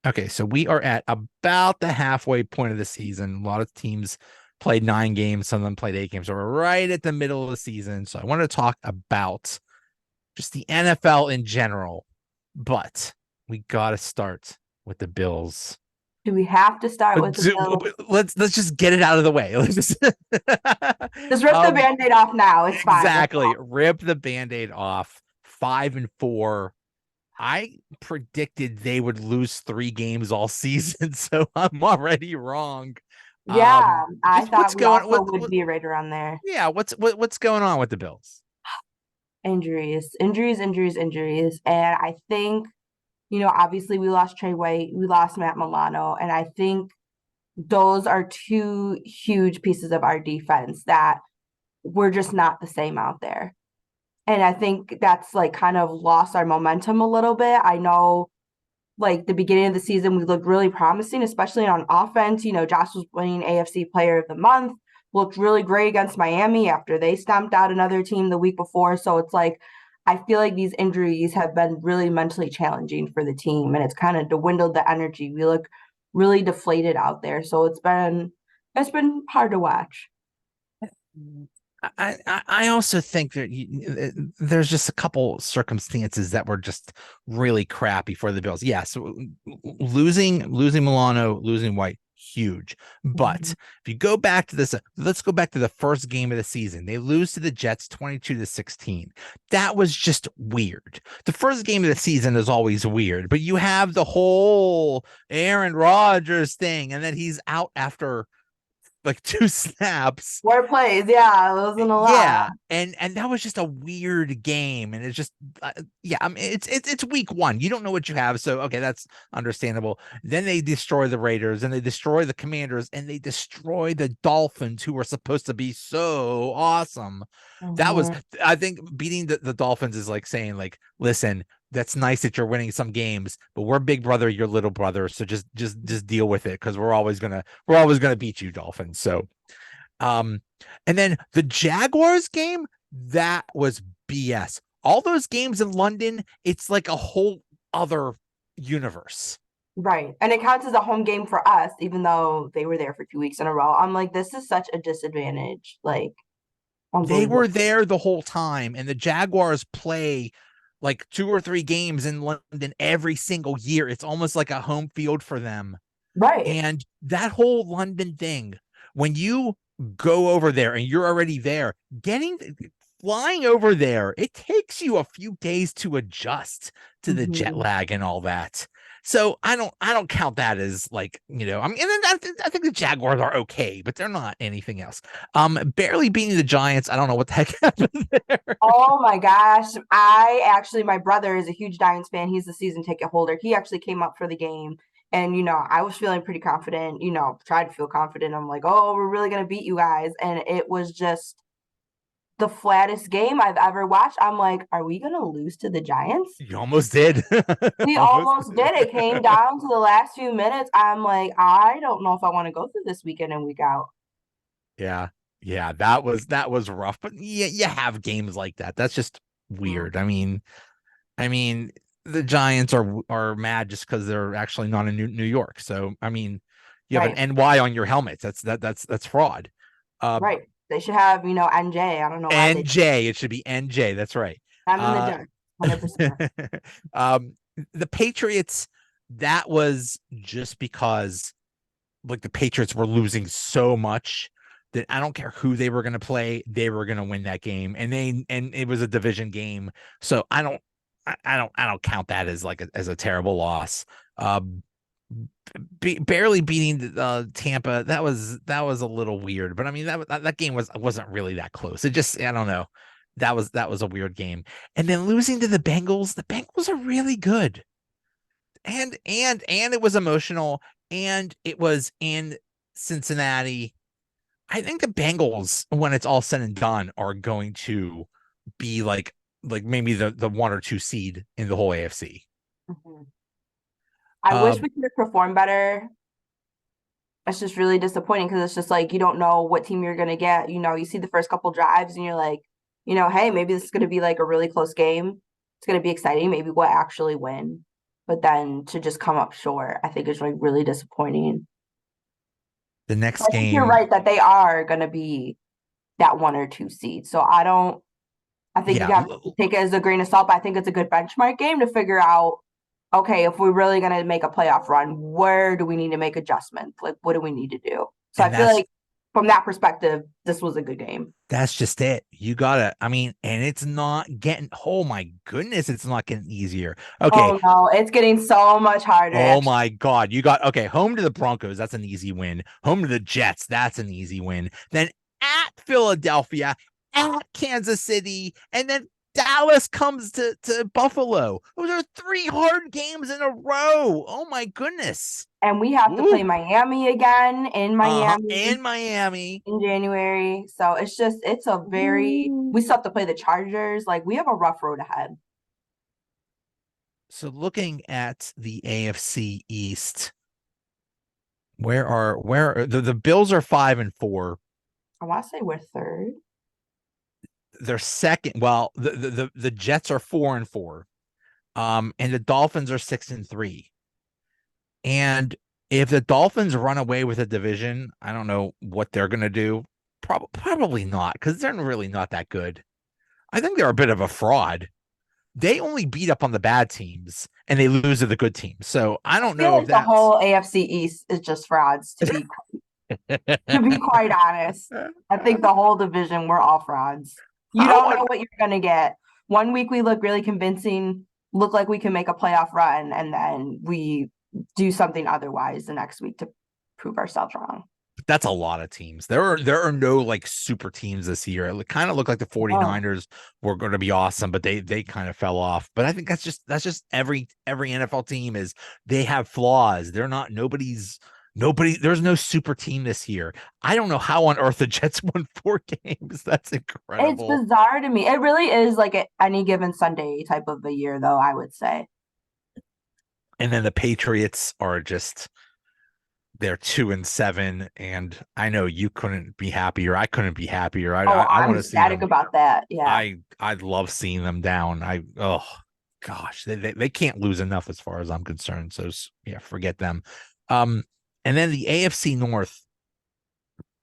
Okay, so we are at about the halfway point of the season. A lot of teams played 9 games, some of them played 8 games. So we're right at the middle of the season. So I want to talk about just the NFL in general, but we got to start with the Bills. Do we have to start with the Bills? Let's just get it out of the way. Let's just Just rip the um Band-Aid off now. It's fine. exactly rip the band-aid off. 5-4. I predicted they would lose 3 games all season, so I'm already wrong. Yeah, I Just what's thought we going also what, would what be right around there. yeah, what's going on with the Bills? Injuries, injuries, injuries, injuries. And I think, obviously we lost Trey White, we lost Matt Milano, and I think those are two huge pieces of our defense that we're just not the same out there. And I think that's like kind of lost our momentum a little bit. I know like the beginning of the season, we looked really promising, especially on offense. Josh was winning AFC Player of the Month, looked really great against Miami after they stomped out another team the week before. So it's like, I feel like these injuries have been really mentally challenging for the team, and it's kind of dwindled the energy. We look really deflated out there. So it's been hard to watch. I also think that there's just a couple circumstances that were just really crappy for the Bills. Yeah, so losing Milano, losing White, huge. But Mhm. if you go back to this, let's go back to the first game of the season. They lose to the Jets 22-16. That was just weird. The first game of the season is always weird, but you have the whole Aaron Rodgers thing, and then he's out after like 2 snaps. More plays, yeah, it wasn't a lot. Yeah, and that was just a weird game, and it's just yeah, I mean it's week 1. You don't know what you have, so okay, that's understandable. Then they destroy the Raiders, and they destroy the Commanders, and they destroy the Dolphins, who were supposed to be so awesome. That was, Mhm. I think, beating the Dolphins is like saying, like, listen, that's nice that you're winning some games, but we're big brother, you're little brother, so just deal with it because we're always gonna beat you, Dolphins. So um, and then the Jaguars game, that was BS. All those games in London, it's like a whole other universe. Right. And it counts as a home game for us, even though they were there for 2 weeks in a row. I'm like, this is such a disadvantage. Like, They unbelievable. were there the whole time, and the Jaguars play like 2 or 3 games in London every single year. It's almost like a home field for them. Right. And that whole London thing, when you go over there and you're already there, getting flying over there, it takes you a few days to adjust to the jet Hmm. lag and all that. So I don't count that as like, I mean, and I think the Jaguars are okay, but they're not anything else. Barely beating the Giants. I don't know what the heck happened there. Oh my gosh. My brother is a huge Giants fan. He's the season ticket holder. He actually came up for the game. And, I was feeling pretty confident, tried to feel confident. I'm like, oh, we're really going to beat you guys. And it was just the flattest game I've ever watched. I'm like, are we going to lose to the Giants? You almost did. We Almost. almost did. It came down to the last few minutes. I'm like, I don't know if I want to go through this weekend and week out. Yeah. Yeah, that was rough. But yeah, you have games like that. That's just Mm. weird. I mean, the Giants are mad just because they're actually not in New York. So I mean, you have an Right, NY on your helmets. That's fraud. Uh right. They should have, NJ. I don't know why they. NJ. It should be NJ. That's right. I'm in the Uh dark, 100%. um the Patriots, that was just because like the Patriots were losing so much that I don't care who they were going to play, they were going to win that game, and it was a division game, so I don't count that as like as a terrible loss. Um, Barely beating Tampa, that was a little weird, but I mean that game wasn't really that close. It just, I don't know, that was a weird game, and then losing to the Bengals. The Bengals are really good, and it was emotional, and it was in Cincinnati. I think the Bengals, when it's all said and done, are going to be like maybe the 1 or 2 seed in the whole AFC. Mhm. I wish Um, we could have performed better. It's just really disappointing because it's just like you don't know what team you're gonna get. You see the first couple drives and you're like, hey, maybe this is gonna be like a really close game. It's gonna be exciting. Maybe we'll actually win. but then to just come up short, I think is like really disappointing. The next I think you're game, right that they are going to be that 1 or 2 seed. So I think you yeah, have to take it as a grain of salt, but I think it's a good benchmark game to figure out, okay, if we're really going to make a playoff run, where do we need to make adjustments? Like, what do we need to do? So I and feel like from that perspective, this was a good game. that's just it. You gotta, I mean, and it's not getting, oh my goodness, it's not getting easier. Okay. Oh no, it's getting so much harder. Oh Actually, my God. You got, okay, home to the Broncos. That's an easy win. Home to the Jets. That's an easy win. Then at Philadelphia, at Kansas City, and then Dallas comes to Buffalo. Those are 3 hard games in a row. Oh my goodness. and we have to play Woo. Miami again in Uh-huh. Miami And Miami. in January. So it's a very, Ooh. we still have to play the Chargers. Like, we have a rough road ahead. So looking at the AFC East, the Bills are 5-4. I want to say we're third. They're second. Well, the Jets are 4-4. And the Dolphins are 6-3. And if the Dolphins run away with a division, I don't know what they're gonna do. Probably not, because they're really not that good. I think they're a bit of a fraud. They only beat up on the bad teams and they lose to the good teams. So I I don't feel know if like the that's whole AFC East is just frauds, to be quite honest. I think the whole division, we're all frauds. You how don't know on what you're gonna get. One week we look really convincing, look like we can make a playoff run, and then we do something otherwise the next week to prove ourselves wrong. that's a lot of teams. There are no like super teams this year. It kind of looked like the Oh, 49ers were going to be awesome, but they kind of fell off. But I think that's just every NFL team is they have flaws. They're not nobody there's no super team this year. I don't know how on earth the Jets won 4 games. That's it's incredible. bizarre to me. It really is like any given Sunday type of a year, though, I would say. And then the Patriots are just they're 2-7, and I know you couldn't be happier. I couldn't be happier. I Oh, I, I I'm want to see ecstatic them. about that. Yeah. I love seeing them down. Oh gosh, they can't lose enough as far as I'm concerned. So yeah, forget them. Um, and then the AFC North,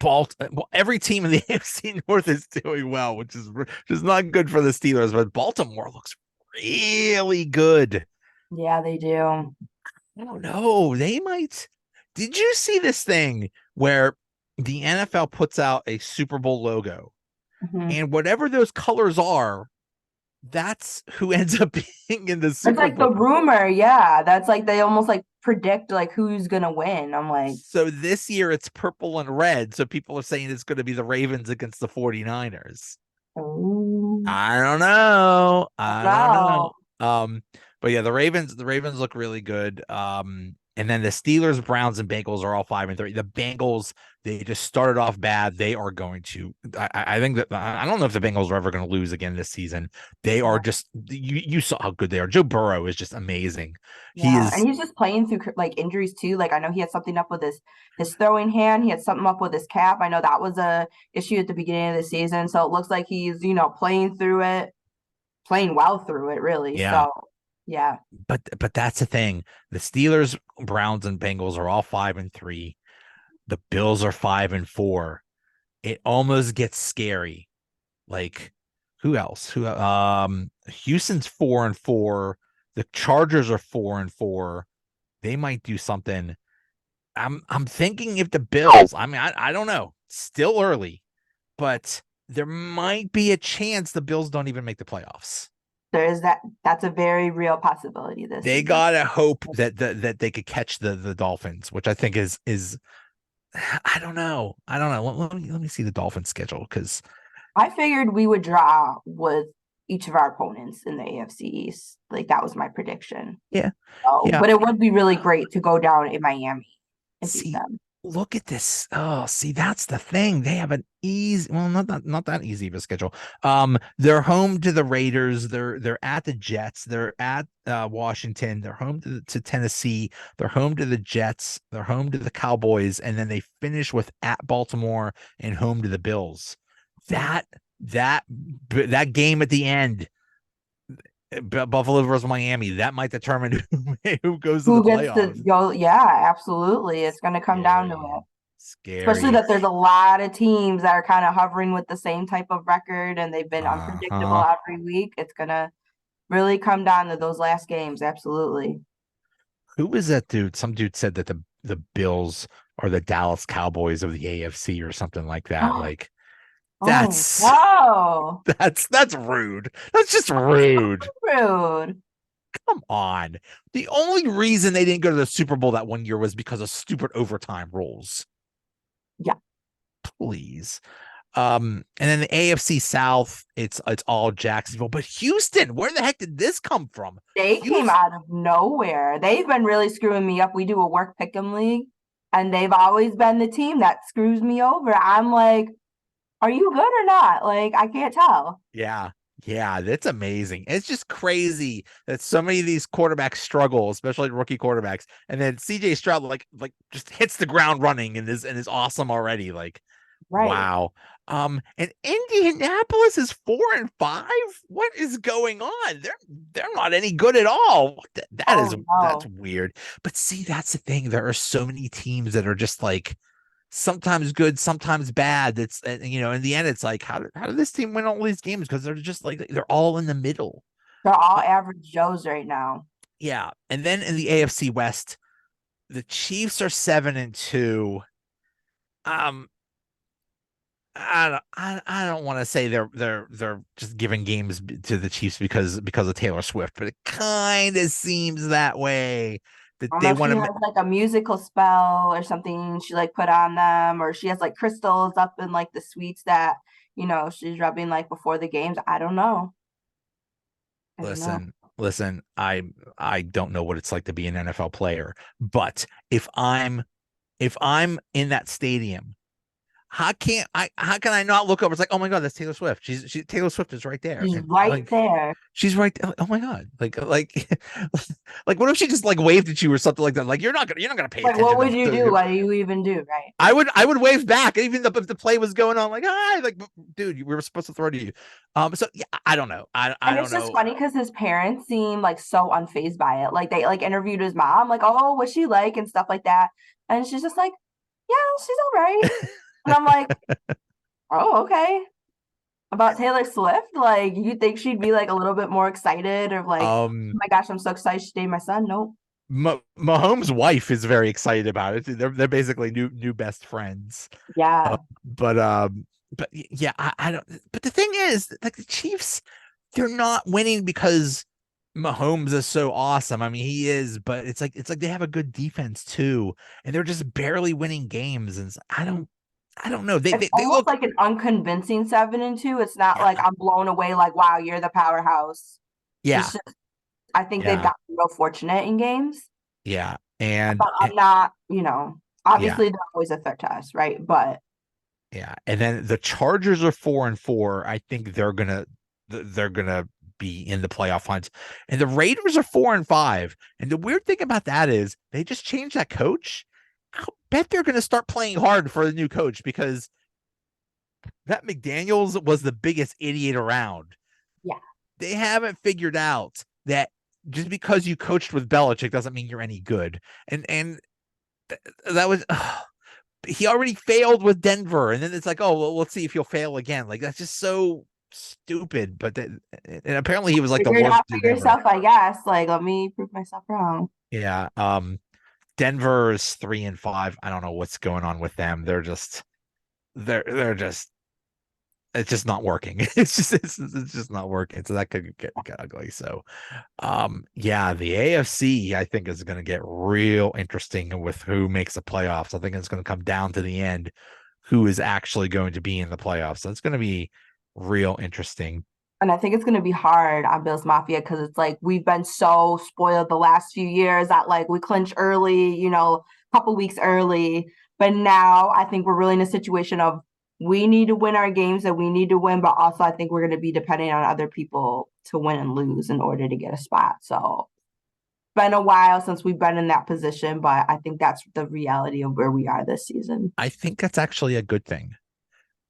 well, every team in the AFC North is doing well, which is not good for the Steelers, but Baltimore looks really good. Yeah, they do. I don't know. They might. Did you see this thing where the NFL puts out a Super Bowl logo Mhm. and whatever those colors are, that's who ends up being in the It's Super like the Bowl. rumor, yeah. That's like they almost like predict like who's gonna win. I'm like, So this year it's purple and red. So people are saying it's going to be the Ravens against the 49ers. oh, I don't know. I I don't don't know. know. But yeah, the Ravens look really good. And then the Steelers, Browns, and Bengals are all 5-3. The Bengals, they just started off bad. They are going to. I think that I don't know if the Bengals are ever going to lose again this season. They are just you saw how good they are. Joe Burrow is just amazing. He Yeah, and is he's just playing through like injuries too. Like I know he had something up with his throwing hand. He had something up with his calf. I know that was a issue at the beginning of the season. So it looks like he's, playing through it, playing well through it, really. yeah. So yeah, But that's the thing. The Steelers, Browns, and Bengals are all 5-3. The Bills are 5-4. It almost gets scary. Like who else? Houston's 4-4. The Chargers are 4-4. They might do something. I'm thinking if the Bills, I mean, I don't know. Still early, but there might be a chance the Bills don't even make the playoffs. there is that. That's a very real possibility this They season. gotta hope that they could catch the Dolphins, which I think is I don't know. I don't know. Let me see the Dolphins schedule because I figured we would draw with each of our opponents in the AFC East. Like that was my prediction. yeah, So, yeah. but it would be really great to go down in Miami and beat See, them. look at this. Oh, see, that's the thing. They have an easy, well, not that easy of a schedule. They're home to the Raiders. They're at the Jets. They're at Washington. They're home to Tennessee. They're home to the Jets. They're home to the Cowboys, and then they finish with at Baltimore and home to the Bills. Hmm. That that game at the end. Buffalo versus Miami. That might determine who goes to the Who gets to playoffs. go? Yeah, absolutely. It's going to come down to Scary. it. Especially Scary. that there's a lot of teams that are kind of hovering with the same type of record and they've been unpredictable Uh-huh. every week. It's going to really come down to those last games. Absolutely. Who was that dude? Some dude said that the Bills are the Dallas Cowboys of the AFC or something like that. Like Oh, that's no. that's rude. That's just rude. Rude. Come on. The only reason they didn't go to the Super Bowl that one year was because of stupid overtime rules. Yeah. Please. And then the AFC South, it's all Jacksonville. But Houston, where the heck did this come from? They came Houston. out of nowhere. They've been really screwing me up. We do a work pick'em league, and they've always been the team that screws me over. I'm like, are you good or not? Like, I can't tell. Yeah. Yeah, that's amazing. It's just crazy that so many of these quarterbacks struggle, especially rookie quarterbacks. And then CJ Stroud like just hits the ground running and is awesome already. Like, Right. wow. And Indianapolis is 4-5. What is going on? They're not any good at all. Oh That's no. weird. But see, that's the thing. There are so many teams that are just like sometimes good, sometimes bad. That's in the end, it's like how did this team win all these games? Because they're just like they're all in the middle. They're all Uh, average Joes right now. yeah, and then in the AFC West, the Chiefs are 7-2. Um, I don't want to say they're just giving games to the Chiefs because of Taylor Swift, but it kind of seems that way that I don't know they if she want to. has like a musical spell or something she like put on them, or she has like crystals up in like the sweets that, she's rubbing like before the games. I don't know. I don't know. Listen. I don't know what it's like to be an NFL player, but if I'm in that stadium, how can I not look over? It's like, oh my God, that's Taylor Swift. Taylor Swift is right there. She's And right like there. she's right. Oh my God. Like what if she just like waved at you or something like that? Like you're not gonna pay Like, what attention would you do? to What do you even do? Right. I would wave back, even if the play was going on, like, hi, like, dude, we were supposed to throw to you. So yeah, I don't know. I And don't it's just know. funny because his parents seem like so unfazed by it. Like they like interviewed his mom, like, oh, what's she like and stuff like that. And she's just like, yeah, she's all right. And I'm like, oh, okay. About Taylor Swift, like you think she'd be like a little bit more excited or like, oh um my gosh, I'm so excited she dated my son. Nope. Mahomes' wife is very excited about it. They're basically new best friends. Uh, Yeah. but yeah, I don't. But the thing is, like the Chiefs, they're not winning because Mahomes is so awesome. I mean, he is, but it's like they have a good defense too, and they're just barely winning games. And I don't know. They It's they, they almost look like an unconvincing 7-2. It's not yeah like I'm blown away, like, wow, you're the powerhouse. yeah It's just I think they've yeah gotten real fortunate in games. yeah and, But and I'm not, yeah obviously they're always a threat to us, right? But yeah. And then the Chargers are 4-4. I think they're gonna be in the playoff hunt. And the Raiders are 4-5. And the weird thing about that is they just changed that coach. I'll bet they're gonna start playing hard for the new coach because that McDaniels was the biggest idiot around. yeah, They haven't figured out that just because you coached with Belichick doesn't mean you're any good. And that was he already failed with Denver, and then it's like, oh well, let's see if he'll fail again. Like that's just so stupid. But and apparently he was like the figure it worst out for dude ever. yourself, I guess. Like, let me prove myself wrong. Yeah. Denver is 3-5. I don't know what's going on with them. They're just it's just not working. It's just not working. So that could get ugly. So yeah, the AFC I think is going to get real interesting with who makes the playoffs. I think it's going to come down to the end who is actually going to be in the playoffs. So it's going to be real interesting. And I think it's going to be hard on Bills Mafia because it's like we've been so spoiled the last few years that like we clinch early, a couple weeks early. But now I think we're really in a situation of we need to win our games that we need to win, but also I think we're going to be depending on other people to win and lose in order to get a spot. So it's been a while since we've been in that position, but I think that's the reality of where we are this season. I think that's actually a good thing.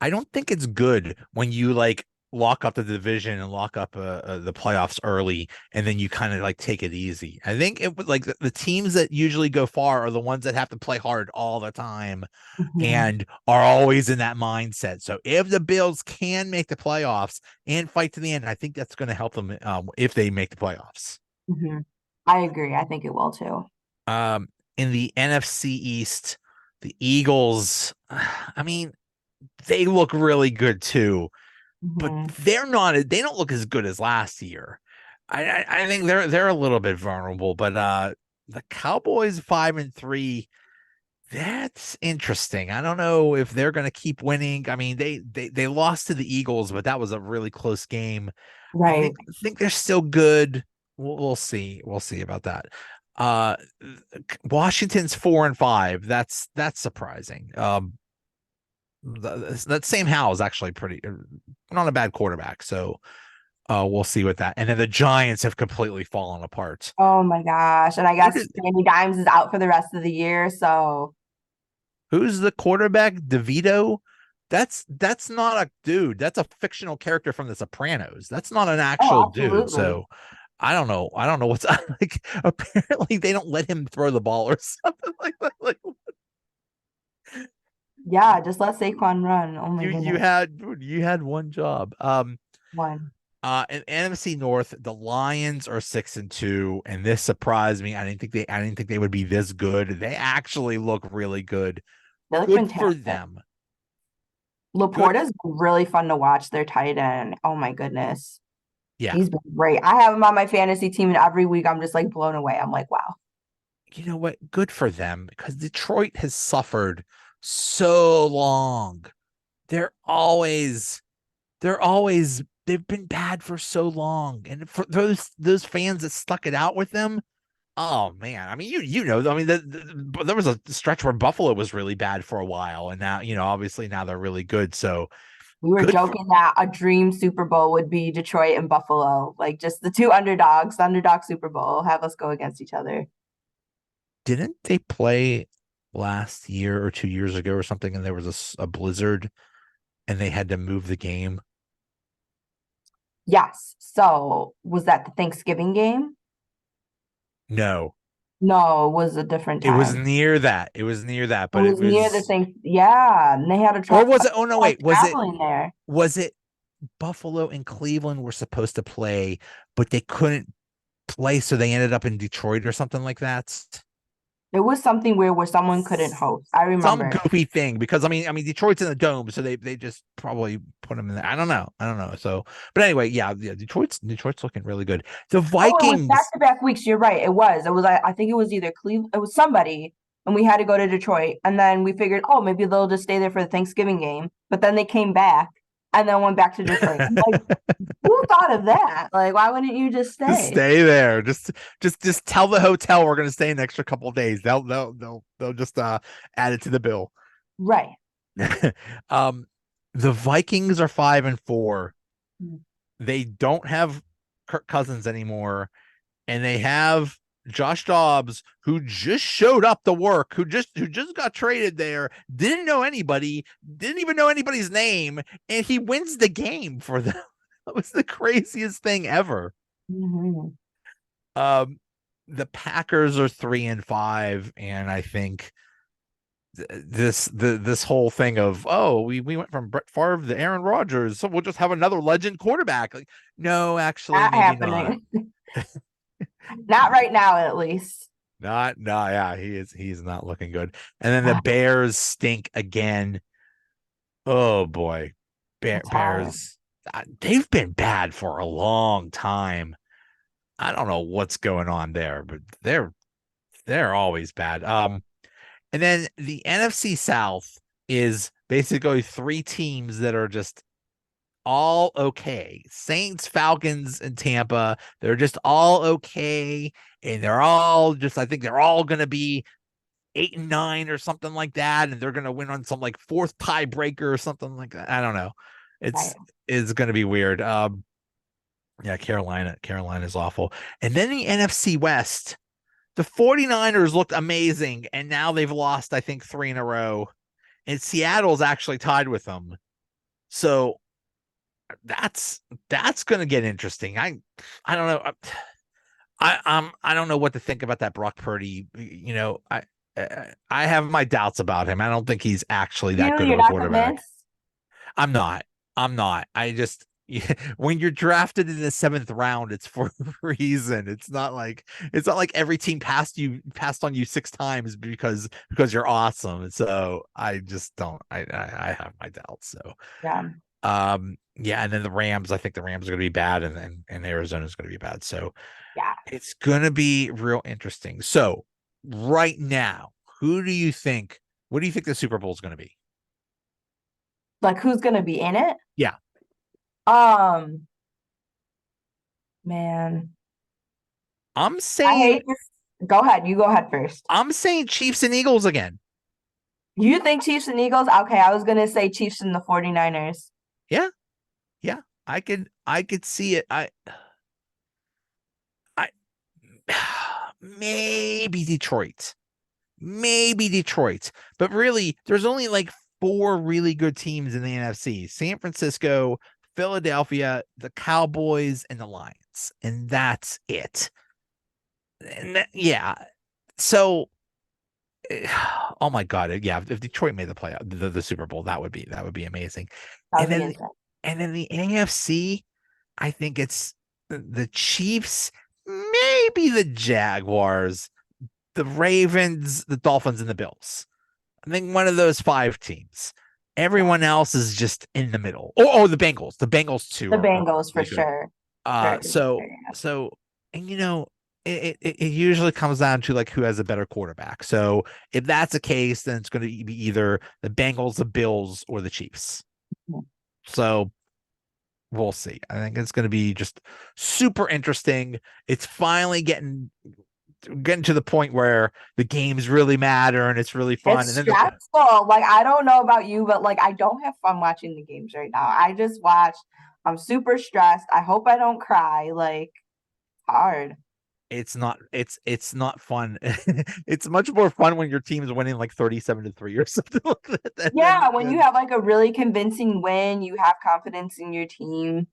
I don't think it's good when you like lock up the division and lock up the playoffs early, and then you kind of like take it easy. I think it would like the teams that usually go far are the ones that have to play hard all the time Mhm, and are always in that mindset. So if the Bills can make the playoffs and fight to the end, I think that's going to help them if they make the playoffs. mhm. I agree. I think it will too. Um, in the NFC East, the Eagles, I mean, they look really good too, but Mhm. they don't look as good as last year. I think they're a little bit vulnerable, but the Cowboys 5-3, that's interesting. I don't know if they're going to keep winning. I mean, they lost to the Eagles, but that was a really close game. Right. I think they're still good. We'll see. We'll see about that. Uh, Washington's 4-5. That's surprising. That Sam Howell is actually pretty not a bad quarterback. So we'll see with that. And then the Giants have completely fallen apart. Oh my gosh. And I Who guess did Danny Dimes is out for the rest of the year. So, Who's the quarterback? DeVito? That's not a dude. That's a fictional character from The Sopranos. That's not an oh, actual dude. absolutely. So I don't know. I don't know what's like. Apparently, they don't let him throw the ball or something like that. Like Yeah, just let Saquon run. Oh my goodness. you had one job. One. In NFC North, the Lions are 6-2, and this surprised me. I didn't think they would be this good. They actually look really good. They look Good for fantastic. them. Good. Laporta's really fun to watch, their tight end. Oh my goodness. Yeah. He's been great. I have him on my fantasy team, and every week I'm just like blown away. I'm like, wow. You know what? Good for them because Detroit has suffered so long. They're always, they've been bad for so long. And for those fans that stuck it out with them, oh man. I mean, you know, I mean, there was a stretch where Buffalo was really bad for a while, and now, obviously now they're really good. So We were good for. joking that a dream Super Bowl would be Detroit and Buffalo, like just the two underdogs, the underdog Super Bowl, have us go against each other. Didn't they play last year or 2 years ago or something, and there was a blizzard, and they had to move the game? Yes. So was that the Thanksgiving game? No. No, it was a different It was time. near that. It was near that, It but it was near the was, thing. Yeah. And they had a or truck was it? Oh no, like wait. traveling there. Was it Buffalo and Cleveland were supposed to play, but they couldn't play, so they ended up in Detroit or something like that? It was something where someone couldn't host. I Some remember. goofy thing because I mean Detroit's in the dome, so they just probably put them in there. I don't know. I don't know. So, but anyway, yeah, Detroit's looking really good. The Oh, it was back Vikings to back weeks. You're right. It was. It was. I think it was either Cleveland. It was somebody, and we had to go to Detroit. And then we figured, oh, maybe they'll just stay there for the Thanksgiving game. But then they came back and then went back to Detroit. I'm like, who thought of that? Like, why wouldn't you just just stay? stay there. Just tell the hotel we're going to stay an extra couple of days. They'll just add it to the bill. Right. um, the Vikings are 5-4. Mm. They don't have Kirk Cousins anymore, and they have Josh Dobbs, who just showed up to work, who just got traded there, didn't know anybody, didn't even know anybody's name, and he wins the game for them. That was the craziest thing ever. Mhm. Um, the Packers are 3-5, and I think this whole thing of, oh, we went from Brett Favre to Aaron Rodgers, so we'll just have another legend quarterback. Like, no, actually, Not maybe not. happening. Not right now, at least. Not, no, yeah, he's not looking good. And then the Ah, Bears stink again. Oh boy, it's hard. Bears, they've been bad for a long time. I don't know what's going on there, but they're always bad. And then the NFC South is basically three teams that are just all okay. Saints, Falcons, and Tampa. They're just all okay. And they're all just, I think they're all going to be 8-9 or something like that. And they're going to win on some like fourth tiebreaker or something like that. I don't know. Right. It's going to be weird. Yeah, Carolina is awful. And then the NFC West, the 49ers looked amazing. And now they've lost, I think, three in a row. And Seattle's actually tied with them. So that's gonna get interesting. I don't know. I don't know what to think about that Brock Purdy. I have my doubts about him. I don't think he's actually that good You're of a not quarterback. convinced? I'm not. I'm not. I just when you're drafted in the seventh round, it's for a reason. It's not like every team passed on you six times because you're awesome. So I just don't. I have my doubts. So Yeah. yeah, and then the Rams. I think the Rams are going to be bad, and Arizona is going to be bad. So Yeah. it's going to be real interesting. So right now, who do you think? What do you think the Super Bowl is going to be? Like who's gonna be in it? Yeah, Um, man. I'm I saying hate this. Go ahead. You go ahead first. I'm saying Chiefs and Eagles again. You think Chiefs and Eagles? Okay, I was gonna say Chiefs and the 49ers. Yeah, yeah. I could see it. I maybe Detroit. Maybe Detroit. But really, there's only like four really good teams in the NFC. San Francisco, Philadelphia, the Cowboys, and the Lions. And that's it. Yeah. So oh my God. Yeah, if Detroit made the playoff, the Super Bowl, that would be amazing. That And would be then insane. and then the AFC, I think it's the Chiefs, maybe the Jaguars, the Ravens, the Dolphins, and the Bills. I think one of those five teams. Yeah. Everyone else is just in the middle. Oh, the Bengals. The Bengals too The are Bengals for really good. sure. Uh, For so sure. Yeah. so and it usually comes down to like who has a better quarterback. So if that's the case, then it's going to be either the Bengals, the Bills, or the Chiefs. So we'll see. I think it's going to be just super interesting. It's finally getting to the point where the games really matter and it's really fun. It's And then stressful. Like I don't know about you, but like I don't have fun watching the games right now. I just watch. I'm super stressed. I hope I don't cry. Like hard. it's not fun. It's much more fun when your team's winning like 37-3 or something like that. Yeah, when you have like a really convincing win, you have confidence in your team.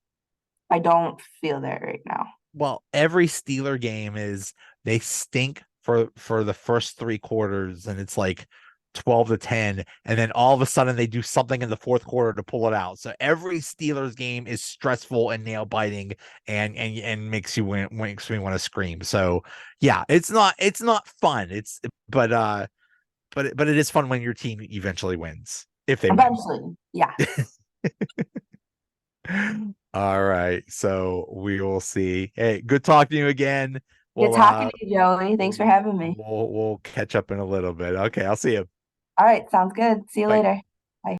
I don't feel that right now. Well, every Steeler game is they stink for the first three quarters, and it's like 12-10, and then all of a sudden they do something in the fourth quarter to pull it out. So every Steelers game is stressful and nail biting, and makes me want to scream. So yeah, it's not fun. But it is fun when your team eventually wins, if they win. Eventually, yeah. All right, so we will see. Hey, good talking to you again. Good We'll talking to you, Joey. Thanks for having me. we'll catch up in a little bit. Okay, I'll see you. All right, sounds good. See you Bye. later.